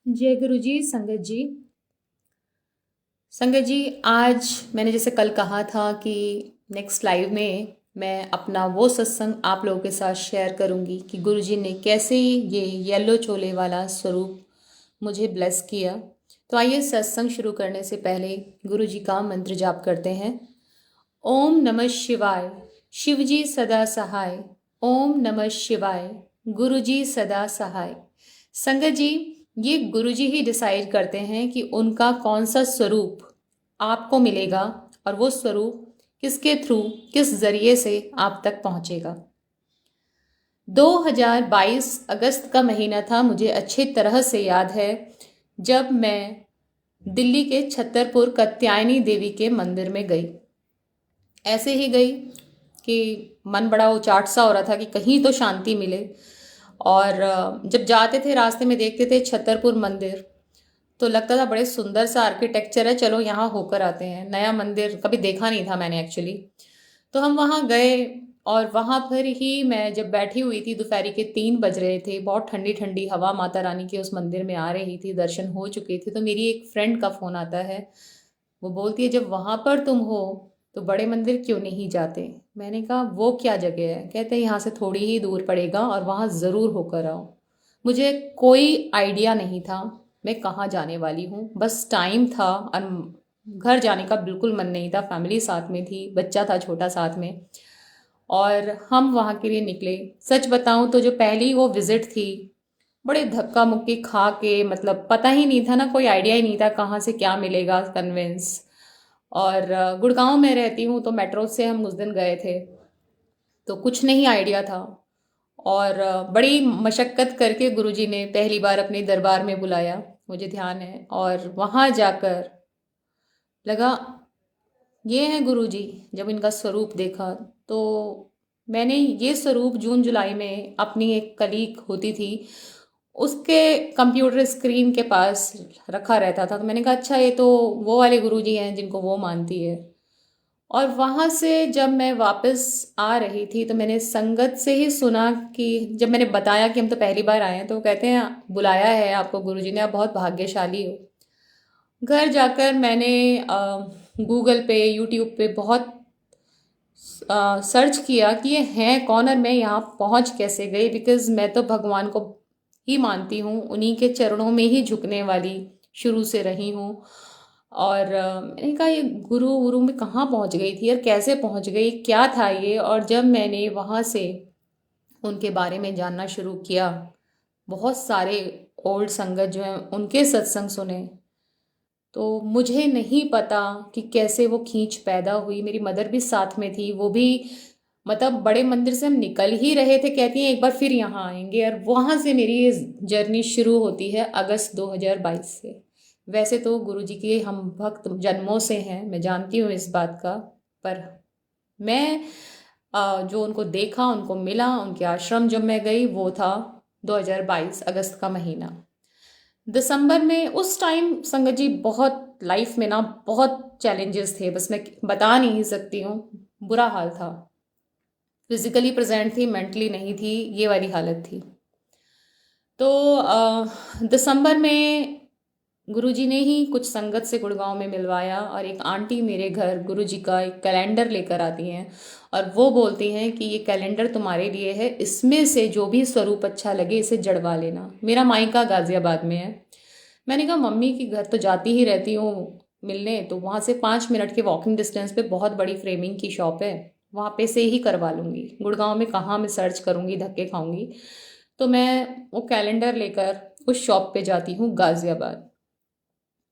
जय गुरु जी। संगत जी, आज मैंने जैसे कल कहा था कि नेक्स्ट लाइव में मैं अपना वो सत्संग आप लोगों के साथ शेयर करूंगी कि गुरु जी ने कैसे ये येलो चोले वाला स्वरूप मुझे ब्लेस किया। तो आइए सत्संग शुरू करने से पहले गुरु जी का मंत्र जाप करते हैं। ओम नमः शिवाय। शिव जी सदा सहाय। ओम नमः शिवाय। गुरु जी सदा सहाय। संगत जी, ये गुरु जी ही डिसाइड करते हैं कि उनका कौन सा स्वरूप आपको मिलेगा और वो स्वरूप किसके थ्रू, किस जरिए से आप तक पहुंचेगा। 2022 अगस्त का महीना था, मुझे अच्छी तरह से याद है, जब मैं दिल्ली के छतरपुर कात्यायनी देवी के मंदिर में गई। ऐसे ही गई कि मन बड़ा उचाट सा हो रहा था कि कहीं तो शांति मिले। और जब जाते थे रास्ते में देखते थे छतरपुर मंदिर, तो लगता था बड़े सुंदर सा आर्किटेक्चर है, चलो यहाँ होकर आते हैं। नया मंदिर कभी देखा नहीं था मैंने एक्चुअली। तो हम वहाँ गए और वहाँ पर ही मैं जब बैठी हुई थी, दोपहर के 3 बज रहे थे, बहुत ठंडी ठंडी हवा माता रानी की उस मंदिर में आ रही थी, दर्शन हो चुके थे। तो मेरी एक फ्रेंड का फ़ोन आता है, वो बोलती है जब वहाँ पर तुम हो तो बड़े मंदिर क्यों नहीं जाते। मैंने कहा वो क्या जगह है। कहते हैं यहाँ से थोड़ी ही दूर पड़ेगा और वहाँ ज़रूर होकर आओ। मुझे कोई आइडिया नहीं था मैं कहाँ जाने वाली हूँ, बस टाइम था और घर जाने का बिल्कुल मन नहीं था। फैमिली साथ में थी, बच्चा था छोटा साथ में, और हम वहाँ के लिए निकले। सच बताऊँ तो जो पहली वो विज़िट थी, बड़े धक्का मुक्की खा के, मतलब पता ही नहीं था ना, कोई आइडिया ही नहीं था कहाँ से क्या मिलेगा कन्वेंस। और गुड़गांव में रहती हूँ तो मेट्रो से हम उस दिन गए थे, तो कुछ नहीं आइडिया था। और बड़ी मशक्क़त करके गुरुजी ने पहली बार अपने दरबार में बुलाया, मुझे ध्यान है। और वहाँ जाकर लगा ये हैं गुरुजी। जब इनका स्वरूप देखा तो मैंने ये स्वरूप जून जुलाई में अपनी एक कलीग होती थी उसके कंप्यूटर स्क्रीन के पास रखा रहता था। तो मैंने कहा अच्छा ये तो वो वाले गुरुजी हैं जिनको वो मानती है। और वहाँ से जब मैं वापस आ रही थी तो मैंने संगत से ही सुना कि जब मैंने बताया कि हम तो पहली बार आए हैं, तो वो कहते हैं बुलाया है आपको गुरुजी ने, आप बहुत भाग्यशाली हो। घर जाकर मैंने गूगल पे, यूट्यूब पे बहुत सर्च किया कि ये हैं कौन और मैं यहाँ पहुँच कैसे गई। बिकॉज़ मैं तो भगवान को ही मानती हूँ, उन्हीं के चरणों में ही झुकने वाली शुरू से रही हूँ। और मैंने कहा ये गुरु गुरु में कहाँ पहुँच गई थी और कैसे पहुँच गई, क्या था ये। और जब मैंने वहाँ से उनके बारे में जानना शुरू किया, बहुत सारे ओल्ड संगत जो हैं उनके सत्संग सुने, तो मुझे नहीं पता कि कैसे वो खींच पैदा हुई। मेरी मदर भी साथ में थी, वो भी, मतलब बड़े मंदिर से हम निकल ही रहे थे, कहती हैं एक बार फिर यहाँ आएंगे। और वहाँ से मेरी ये जर्नी शुरू होती है अगस्त 2022 से। वैसे तो गुरुजी के हम भक्त जन्मों से हैं, मैं जानती हूँ इस बात का। पर मैं जो उनको देखा, उनको मिला, उनके आश्रम जब मैं गई, वो था 2022 अगस्त का महीना। दिसंबर में उस टाइम संगत जी बहुत लाइफ में ना बहुत चैलेंजेस थे, बस मैं बता नहीं सकती हूँ। बुरा हाल था, फिजिकली प्रेजेंट थी, मेंटली नहीं थी, ये वाली हालत थी। तो दिसंबर में गुरुजी ने ही कुछ संगत से गुड़गांव में मिलवाया, और एक आंटी मेरे घर गुरुजी का एक कैलेंडर लेकर आती हैं और वो बोलती हैं कि ये कैलेंडर तुम्हारे लिए है, इसमें से जो भी स्वरूप अच्छा लगे इसे जड़वा लेना। मेरा मायका गाजियाबाद में है। मैंने कहा मम्मी की घर तो जाती ही रहती हूँ मिलने, तो वहाँ से 5 मिनट के वॉकिंग डिस्टेंस पे बहुत बड़ी फ्रेमिंग की शॉप है, वहाँ पे से ही करवा लूँगी। गुड़गांव में कहाँ मैं सर्च करूँगी, धक्के खाऊंगी। तो मैं वो कैलेंडर लेकर उस शॉप पे जाती हूँ गाज़ियाबाद।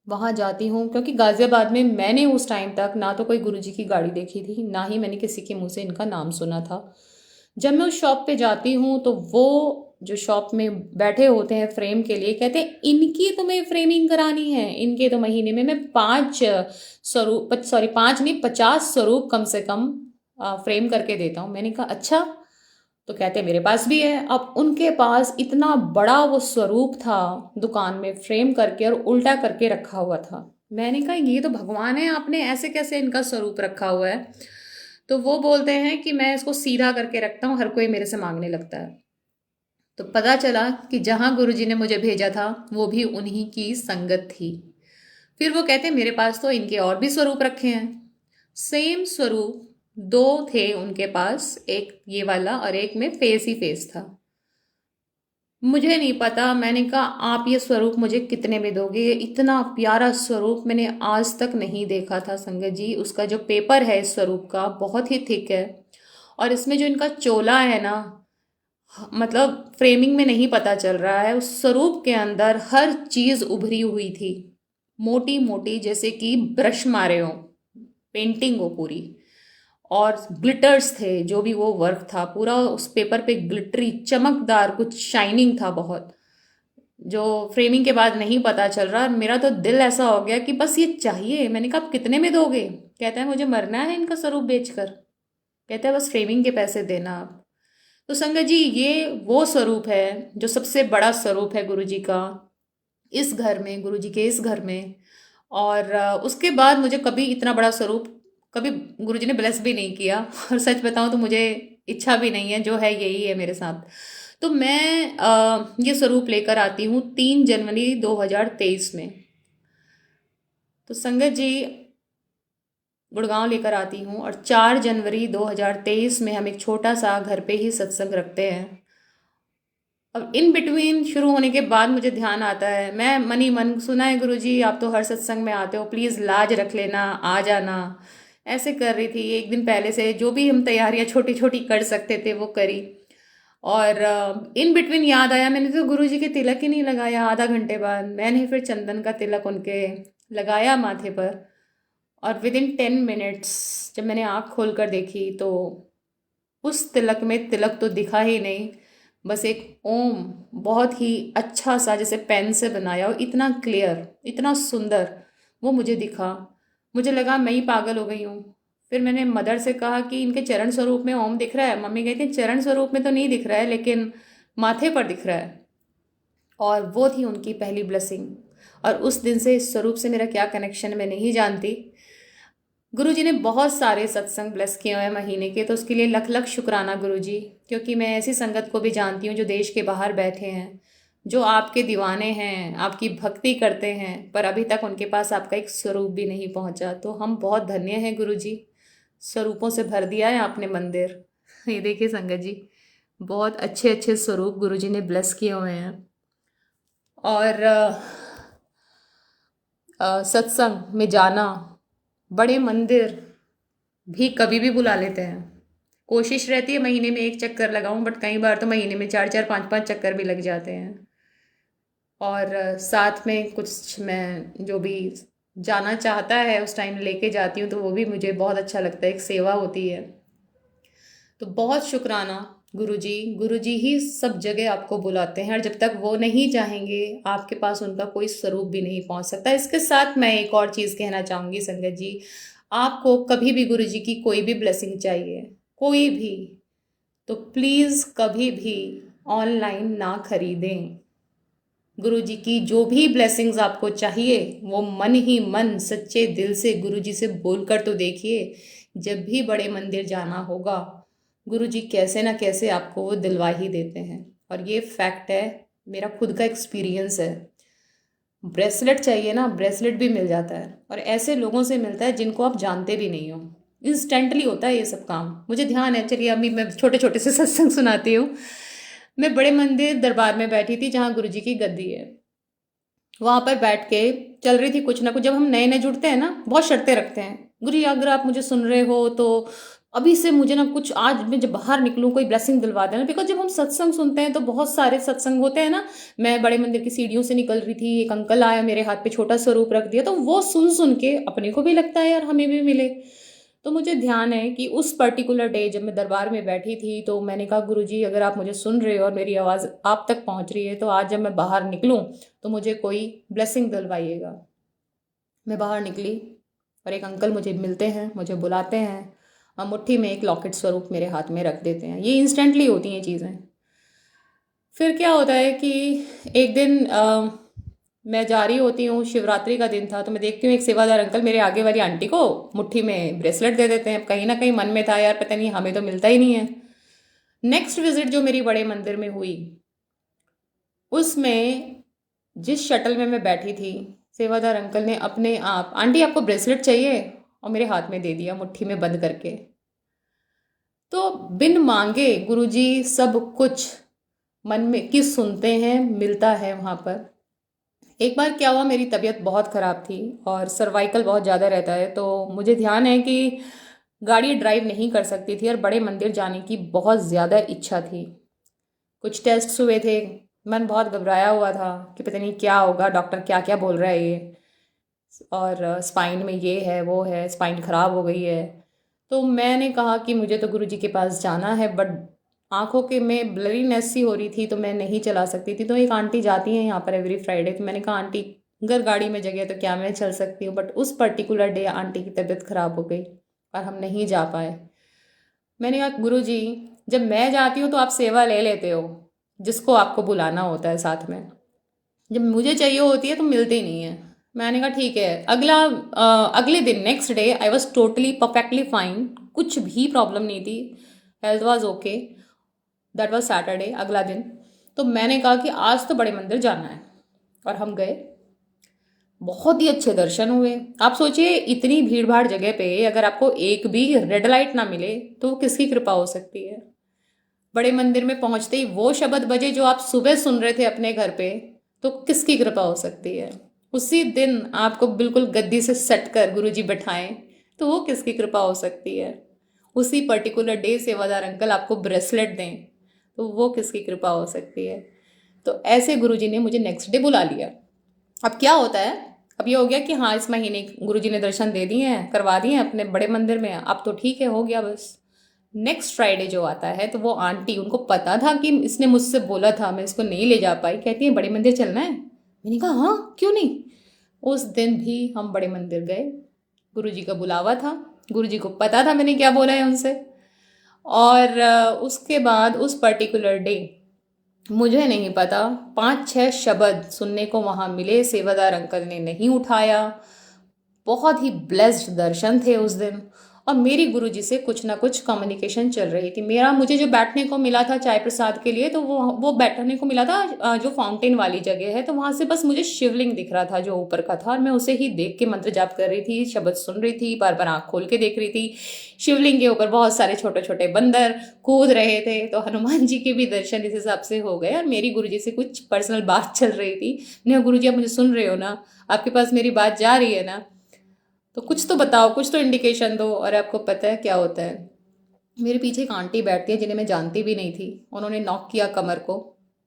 वहाँ जाती हूँ क्योंकि गाज़ियाबाद में मैंने उस टाइम तक ना तो कोई गुरुजी की गाड़ी देखी थी, ना ही मैंने किसी के मुंह से इनका नाम सुना था। जब मैं उस शॉप पे जाती हूँ तो वो जो शॉप में बैठे होते हैं फ्रेम के लिए, कहते हैं इनकी तुम्हें फ्रेमिंग करानी है, इनके तो महीने में मैं 5 स्वरूप, सॉरी 5 नहीं, 50 स्वरूप कम से कम फ्रेम करके देता हूँ। मैंने कहा अच्छा। तो कहते मेरे पास भी है। अब उनके पास इतना बड़ा वो स्वरूप था दुकान में फ्रेम करके और उल्टा करके रखा हुआ था। मैंने कहा ये तो भगवान है, आपने ऐसे कैसे इनका स्वरूप रखा हुआ है। तो वो बोलते हैं कि मैं इसको सीधा करके रखता हूँ, हर कोई मेरे से मांगने लगता है। तो पता चला कि जहाँ गुरुजी ने मुझे भेजा था वो भी उन्हीं की संगत थी। फिर वो कहते मेरे पास तो इनके और भी स्वरूप रखे हैं। सेम स्वरूप दो थे उनके पास, एक ये वाला और एक में फेस ही फेस था। मुझे नहीं पता, मैंने कहा आप ये स्वरूप मुझे कितने में दोगे? ये इतना प्यारा स्वरूप मैंने आज तक नहीं देखा था संगत जी। उसका जो पेपर है इस स्वरूप का बहुत ही थिक है, और इसमें जो इनका चोला है ना, मतलब फ्रेमिंग में नहीं पता चल रहा है, उस स्वरूप के अंदर हर चीज उभरी हुई थी, मोटी मोटी, जैसे कि ब्रश मारे हो, पेंटिंग हो पूरी। और ग्लिटर्स थे, जो भी वो वर्क था पूरा उस पेपर पे ग्लिटरी चमकदार, कुछ शाइनिंग था बहुत, जो फ्रेमिंग के बाद नहीं पता चल रहा। और मेरा तो दिल ऐसा हो गया कि बस ये चाहिए। मैंने कहा आप कितने में दोगे? कहता है मुझे मरना है इनका स्वरूप बेचकर। कहता है बस फ्रेमिंग के पैसे देना आप। तो संगत जी ये वो स्वरूप है जो सबसे बड़ा स्वरूप है गुरु जी का इस घर में, गुरु जी के इस घर में। और उसके बाद मुझे कभी इतना बड़ा स्वरूप कभी गुरु जी ने ब्लेस भी नहीं किया। और सच बताऊं तो मुझे इच्छा भी नहीं है, जो है यही है मेरे साथ। तो मैं ये स्वरूप लेकर आती हूँ 3 जनवरी 2023 में। तो संगत जी गुड़गांव लेकर आती हूँ, और 4 जनवरी 2023 में हम एक छोटा सा घर पे ही सत्संग रखते हैं। अब इन बिटवीन शुरू होने के बाद मुझे ध्यान आता है, मैं मन ही मन, सुना है गुरुजी आप तो हर सत्संग में आते हो, प्लीज़ लाज रख लेना, आ जाना, ऐसे कर रही थी। एक दिन पहले से जो भी हम तैयारियां छोटी छोटी कर सकते थे वो करी। और इन बिटवीन याद आया, मैंने तो गुरुजी के तिलक ही नहीं लगाया। आधा घंटे बाद मैंने फिर चंदन का तिलक उनके लगाया माथे पर। और विद इन 10 मिनट्स जब मैंने आँख खोल कर देखी तो उस तिलक में तिलक तो दिखा ही नहीं, बस एक ओम, बहुत ही अच्छा सा जैसे पेन से बनाया हो, इतना क्लियर, इतना सुंदर वो मुझे दिखा। मुझे लगा मैं ही पागल हो गई हूँ। फिर मैंने मदर से कहा कि इनके चरण स्वरूप में ओम दिख रहा है। मम्मी कहती चरण स्वरूप में तो नहीं दिख रहा है, लेकिन माथे पर दिख रहा है। और वो थी उनकी पहली ब्लेसिंग। और उस दिन से इस स्वरूप से मेरा क्या कनेक्शन है मैं नहीं जानती। गुरु जी ने बहुत सारे सत्संग ब्लेस किए हुए हैं महीने के, तो उसके लिए लख लख शुक्राना गुरु जी। क्योंकि मैं ऐसी संगत को भी जानती हूँ जो देश के बाहर बैठे हैं, जो आपके दीवाने हैं, आपकी भक्ति करते हैं, पर अभी तक उनके पास आपका एक स्वरूप भी नहीं पहुंचा। तो हम बहुत धन्य हैं गुरु जी, स्वरूपों से भर दिया है आपने मंदिर। ये देखिए संगत जी, बहुत अच्छे अच्छे स्वरूप गुरु जी ने ब्लेस किए हुए हैं। और सत्संग में जाना, बड़े मंदिर भी कभी भी बुला लेते हैं। कोशिश रहती है महीने में एक चक्कर लगाऊं, बट कई बार तो महीने में 4 4 5 5 चक्कर भी लग जाते हैं। और साथ में कुछ मैं जो भी जाना चाहता है उस टाइम लेके जाती हूँ, तो वो भी मुझे बहुत अच्छा लगता है, एक सेवा होती है। तो बहुत शुक्राना गुरुजी। गुरुजी ही सब जगह आपको बुलाते हैं, और जब तक वो नहीं चाहेंगे आपके पास उनका कोई स्वरूप भी नहीं पहुंच सकता। इसके साथ मैं एक और चीज़ कहना चाहूँगी संगत जी, आपको कभी भी गुरुजी की कोई भी ब्लेसिंग चाहिए, कोई भी, तो प्लीज़ कभी भी ऑनलाइन ना खरीदें। गुरु जी की जो भी ब्लेसिंग्स आपको चाहिए वो मन ही मन सच्चे दिल से गुरु जी से बोलकर तो देखिए। जब भी बड़े मंदिर जाना होगा, गुरु जी कैसे ना कैसे आपको वो दिलवा ही देते हैं। और ये फैक्ट है, मेरा खुद का एक्सपीरियंस है। ब्रेसलेट चाहिए ना, ब्रेसलेट भी मिल जाता है, और ऐसे लोगों से मिलता है जिनको आप जानते भी नहीं हो। इंस्टेंटली होता है ये सब काम। मुझे ध्यान है, चलिए अभी मैं छोटे छोटे से सत्संग सुनाती हूँ। मैं बड़े मंदिर दरबार में बैठी थी जहाँ गुरु जी की गद्दी है। वहां पर बैठ के चल रही थी कुछ ना कुछ। जब हम नए नए जुड़ते हैं ना, बहुत शर्तें रखते हैं, गुरु जी अगर आप मुझे सुन रहे हो तो अभी से मुझे ना कुछ, आज मैं जब बाहर निकलूं कोई ब्लेसिंग दिलवा देना। बिकॉज जब हम सत्संग सुनते हैं तो बहुत सारे सत्संग होते हैं ना। मैं बड़े मंदिर की सीढ़ियों से निकल रही थी, एक अंकल आया, मेरे हाथ पे छोटा स्वरूप रख दिया, तो वो सुन सुन के अपने को भी लगता है यार हमें भी मिले। तो मुझे ध्यान है कि उस पर्टिकुलर डे जब मैं दरबार में बैठी थी, तो मैंने कहा गुरुजी अगर आप मुझे सुन रहे हो और मेरी आवाज़ आप तक पहुंच रही है, तो आज जब मैं बाहर निकलूं तो मुझे कोई ब्लेसिंग दिलवाइएगा। मैं बाहर निकली और एक अंकल मुझे मिलते हैं, मुझे बुलाते हैं, और मुट्ठी में एक लॉकेट स्वरूप मेरे हाथ में रख देते हैं। ये इंस्टेंटली होती हैं चीज़ें। फिर क्या होता है कि एक दिन मैं जा रही होती हूँ, शिवरात्रि का दिन था, तो मैं देखती हूँ एक सेवादार अंकल मेरे आगे वाली आंटी को मुट्ठी में ब्रेसलेट दे देते हैं। कहीं ना कहीं मन में था यार पता नहीं हमें तो मिलता ही नहीं है। नेक्स्ट विजिट जो मेरी बड़े मंदिर में हुई, उसमें जिस शटल में मैं बैठी थी, सेवादार अंकल ने अपने आप, आंटी आपको ब्रेसलेट चाहिए, और मेरे हाथ में दे दिया मुट्ठी में बंद करके। तो बिन मांगे गुरुजी सब कुछ मन में की सुनते हैं, मिलता है वहाँ पर। एक बार क्या हुआ, मेरी तबीयत बहुत ख़राब थी और सर्वाइकल बहुत ज़्यादा रहता है, तो मुझे ध्यान है कि गाड़ी ड्राइव नहीं कर सकती थी और बड़े मंदिर जाने की बहुत ज़्यादा इच्छा थी। कुछ टेस्ट हुए थे, मन बहुत घबराया हुआ था कि पता नहीं क्या होगा, डॉक्टर क्या क्या बोल रहा है ये, और स्पाइन में ये है वो है, स्पाइन खराब हो गई है। तो मैंने कहा कि मुझे तो गुरुजी के पास जाना है, बट आंखों के में ब्लरीनेस सी हो रही थी तो मैं नहीं चला सकती थी। तो एक आंटी जाती हैं यहाँ पर एवरी फ्राइडे, तो मैंने कहा आंटी अगर गाड़ी में जगह है तो क्या मैं चल सकती हूँ, बट उस पर्टिकुलर डे आंटी की तबीयत खराब हो गई और हम नहीं जा पाए। मैंने कहा गुरुजी, जब मैं जाती हूँ तो आप सेवा ले लेते हो जिसको आपको बुलाना होता है साथ में, जब मुझे चाहिए होती है तो मिलती नहीं है। मैंने कहा ठीक है। अगले दिन next day I was totally perfectly fine, कुछ भी प्रॉब्लम नहीं थी, health was okay. That was Saturday, अगला दिन। तो मैंने कहा कि आज तो बड़े मंदिर जाना है, और हम गए। बहुत ही अच्छे दर्शन हुए। आप सोचिए इतनी भीड़ भाड़ जगह पे अगर आपको एक भी रेड लाइट ना मिले तो वो किसकी कृपा हो सकती है। बड़े मंदिर में पहुंचते ही वो शब्द बजे जो आप सुबह सुन रहे थे अपने घर पे, तो किसकी कृपा हो सकती है। उसी दिन आपको बिल्कुल गद्दी से सट कर गुरुजी बैठाएं, तो वो किसकी कृपा हो सकती है। उसी पर्टिकुलर डे सेवादार अंकल आपको ब्रेसलेट दें, तो वो किसकी कृपा हो सकती है। तो ऐसे गुरुजी ने मुझे नेक्स्ट डे बुला लिया। अब क्या होता है, अब ये हो गया कि हाँ इस महीने गुरुजी ने दर्शन दे दिए हैं, करवा दिए हैं अपने बड़े मंदिर में, अब तो ठीक है, हो गया बस। नेक्स्ट फ्राइडे जो आता है तो वो आंटी, उनको पता था कि इसने मुझसे बोला था, मैं इसको नहीं ले जा पाई, कहती है बड़े मंदिर चलना है। मैंने कहा हाँ क्यों नहीं। उस दिन भी हम बड़े मंदिर गए, गुरुजी का बुलावा था, गुरुजी को पता था मैंने क्या बोला है उनसे। और उसके बाद उस पर्टिकुलर डे मुझे नहीं पता, 5-6 शब्द सुनने को वहाँ मिले, सेवादार अंकल ने नहीं उठाया। बहुत ही ब्लेस्ड दर्शन थे उस दिन। और मेरी गुरुजी से कुछ ना कुछ कम्युनिकेशन चल रही थी। मेरा मुझे जो बैठने को मिला था चाय प्रसाद के लिए, तो वो बैठने को मिला था जो फाउंटेन वाली जगह है, तो वहां से बस मुझे शिवलिंग दिख रहा था जो ऊपर का था, और मैं उसे ही देख के मंत्र जाप कर रही थी, शब्द सुन रही थी, बार बार आंख खोल के देख रही थी। शिवलिंग के ऊपर बहुत सारे छोटे छोटे बंदर कूद रहे थे, तो हनुमान जी के भी दर्शन इस हिसाब से हो गए। और मेरी गुरुजी से कुछ पर्सनल बात चल रही थी। नहीं गुरुजी आप मुझे सुन रहे हो ना, आपके पास मेरी बात जा रही है ना, तो कुछ तो बताओ, कुछ तो इंडिकेशन दो। और आपको पता है क्या होता है, मेरे पीछे एक आंटी बैठती है जिन्हें मैं जानती भी नहीं थी। उन्होंने नॉक किया कमर को,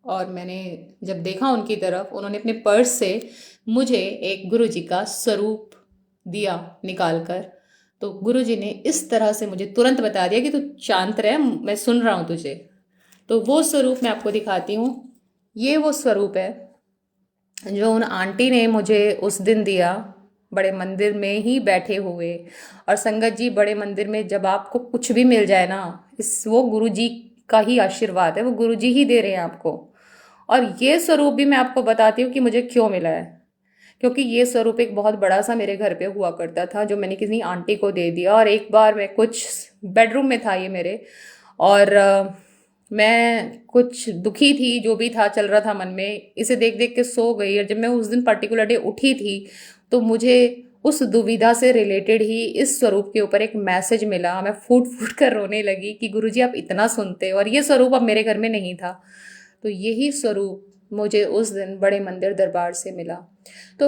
और मैंने जब देखा उनकी तरफ, उन्होंने अपने पर्स से मुझे एक गुरुजी का स्वरूप दिया निकाल कर। तो गुरुजी ने इस तरह से मुझे तुरंत बता दिया कि तू शांत रह, मैं सुन रहा हूँ तुझे। तो वो स्वरूप मैं आपको दिखाती हूँ। ये वो स्वरूप है जो उन आंटी ने मुझे उस दिन दिया, बड़े मंदिर में ही बैठे हुए। और संगत जी, बड़े मंदिर में जब आपको कुछ भी मिल जाए ना, इस वो गुरु जी का ही आशीर्वाद है, वो गुरु जी ही दे रहे हैं आपको। और ये स्वरूप भी मैं आपको बताती हूँ कि मुझे क्यों मिला है। क्योंकि ये स्वरूप एक बहुत बड़ा सा मेरे घर पे हुआ करता था, जो मैंने किसी आंटी को दे दिया। और एक बार मैं कुछ बेडरूम में था ये मेरे, और मैं कुछ दुखी थी, जो भी था चल रहा था मन में, इसे देख देख के सो गई। और जब मैं उस दिन पर्टिकुलर डे उठी थी, तो मुझे उस दुविधा से रिलेटेड ही इस स्वरूप के ऊपर एक मैसेज मिला। मैं फूट फूट कर रोने लगी कि गुरुजी आप इतना सुनते हो, और ये स्वरूप अब मेरे घर में नहीं था। तो यही स्वरूप मुझे उस दिन बड़े मंदिर दरबार से मिला। तो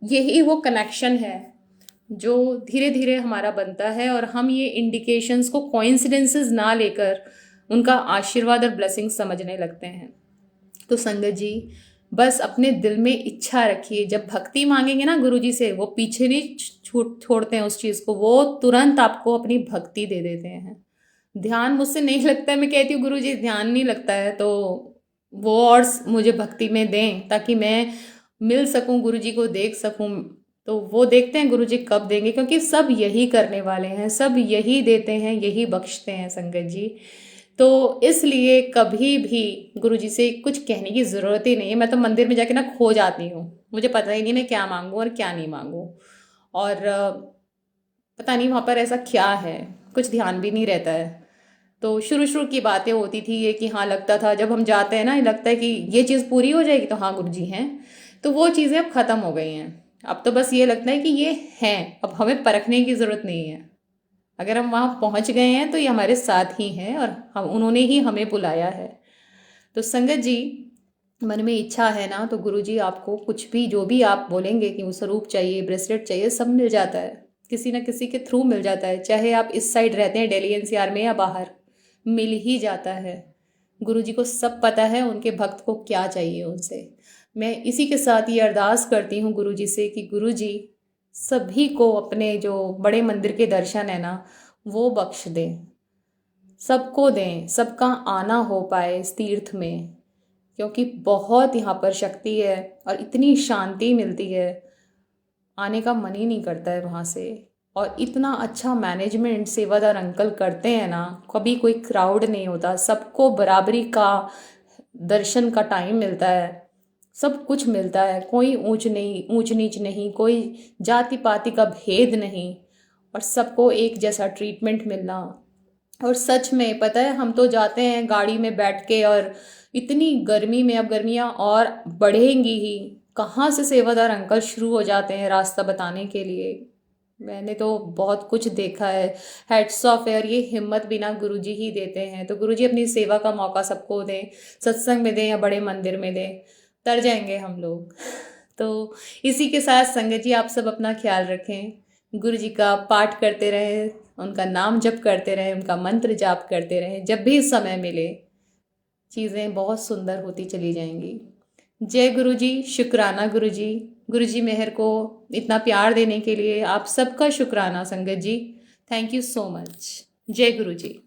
यही वो कनेक्शन है जो धीरे धीरे हमारा बनता है, और हम ये इंडिकेशंस को कोइंसिडेंसेस ना लेकर उनका आशीर्वाद और ब्लेसिंग समझने लगते हैं। तो संगत जी, बस अपने दिल में इच्छा रखिए, जब भक्ति मांगेंगे ना गुरुजी से, वो पीछे नहीं छोड़ते हैं उस चीज़ को, वो तुरंत आपको अपनी भक्ति दे देते हैं। ध्यान मुझसे नहीं लगता है, मैं कहती हूँ गुरुजी ध्यान नहीं लगता है, तो वो और मुझे भक्ति में दें ताकि मैं मिल सकूं, गुरुजी को देख सकूं। तो वो देखते हैं गुरुजी कब देंगे, क्योंकि सब यही करने वाले हैं, सब यही देते हैं, यही बख्शते हैं संगत जी। तो इसलिए कभी भी गुरुजी से कुछ कहने की ज़रूरत ही नहीं है। मैं तो मंदिर में जाके ना खो जाती हूँ, मुझे पता ही नहीं मैं क्या मांगूँ और क्या नहीं मांगूँ। और पता नहीं वहाँ पर ऐसा क्या है, कुछ ध्यान भी नहीं रहता है। तो शुरू शुरू की बातें होती थी ये कि हाँ लगता था जब हम जाते हैं ना, ये लगता है कि ये चीज़ पूरी हो जाएगी तो हाँ गुरुजी हैं। तो वो चीज़ें अब ख़त्म हो गई हैं। अब तो बस ये लगता है कि ये हैं, अब हमें परखने की ज़रूरत नहीं है। अगर हम वहाँ पहुँच गए हैं तो ये हमारे साथ ही हैं और हम उन्होंने ही हमें बुलाया है। तो संगत जी, मन में इच्छा है ना तो गुरुजी आपको कुछ भी जो भी आप बोलेंगे कि वो स्वरूप चाहिए, ब्रेसलेट चाहिए, सब मिल जाता है। किसी न किसी के थ्रू मिल जाता है, चाहे आप इस साइड रहते हैं दिल्ली एनसीआर में या बाहर, मिल ही जाता है। गुरुजी को सब पता है उनके भक्त को क्या चाहिए उनसे। मैं इसी के साथ ये अरदास करती हूँ गुरुजी से कि गुरुजी सभी को अपने जो बड़े मंदिर के दर्शन है ना वो बख्श दें, सबको दें, सबका आना हो पाए इस तीर्थ में, क्योंकि बहुत यहाँ पर शक्ति है और इतनी शांति मिलती है, आने का मन ही नहीं करता है वहाँ से। और इतना अच्छा मैनेजमेंट सेवादार अंकल करते हैं ना, कभी कोई क्राउड नहीं होता, सबको बराबरी का दर्शन का टाइम मिलता है, सब कुछ मिलता है, कोई ऊंच नीच नहीं, कोई जाति पाति का भेद नहीं, और सबको एक जैसा ट्रीटमेंट मिलना। और सच में पता है हम तो जाते हैं गाड़ी में बैठ के, और इतनी गर्मी में, अब गर्मियाँ और बढ़ेंगी ही, कहाँ से सेवादार अंकल शुरू हो जाते हैं रास्ता बताने के लिए। मैंने तो बहुत कुछ देखा है, हेड्स ऑफ है, और ये हिम्मत बिना गुरुजी ही देते हैं। तो गुरुजी अपनी सेवा का मौका सबको दें, सत्संग में दें या बड़े मंदिर में दें, तर जाएंगे हम लोग। तो इसी के साथ संगत जी आप सब अपना ख्याल रखें, गुरु जी का पाठ करते रहें, उनका नाम जप करते रहें, उनका मंत्र जाप करते रहें, जब भी समय मिले चीज़ें बहुत सुंदर होती चली जाएंगी। जय गुरु जी, शुक्राना गुरु जी। गुरु जी मेहर को इतना प्यार देने के लिए आप सबका शुक्राना संगत जी। Thank you so much. जय गुरु जी।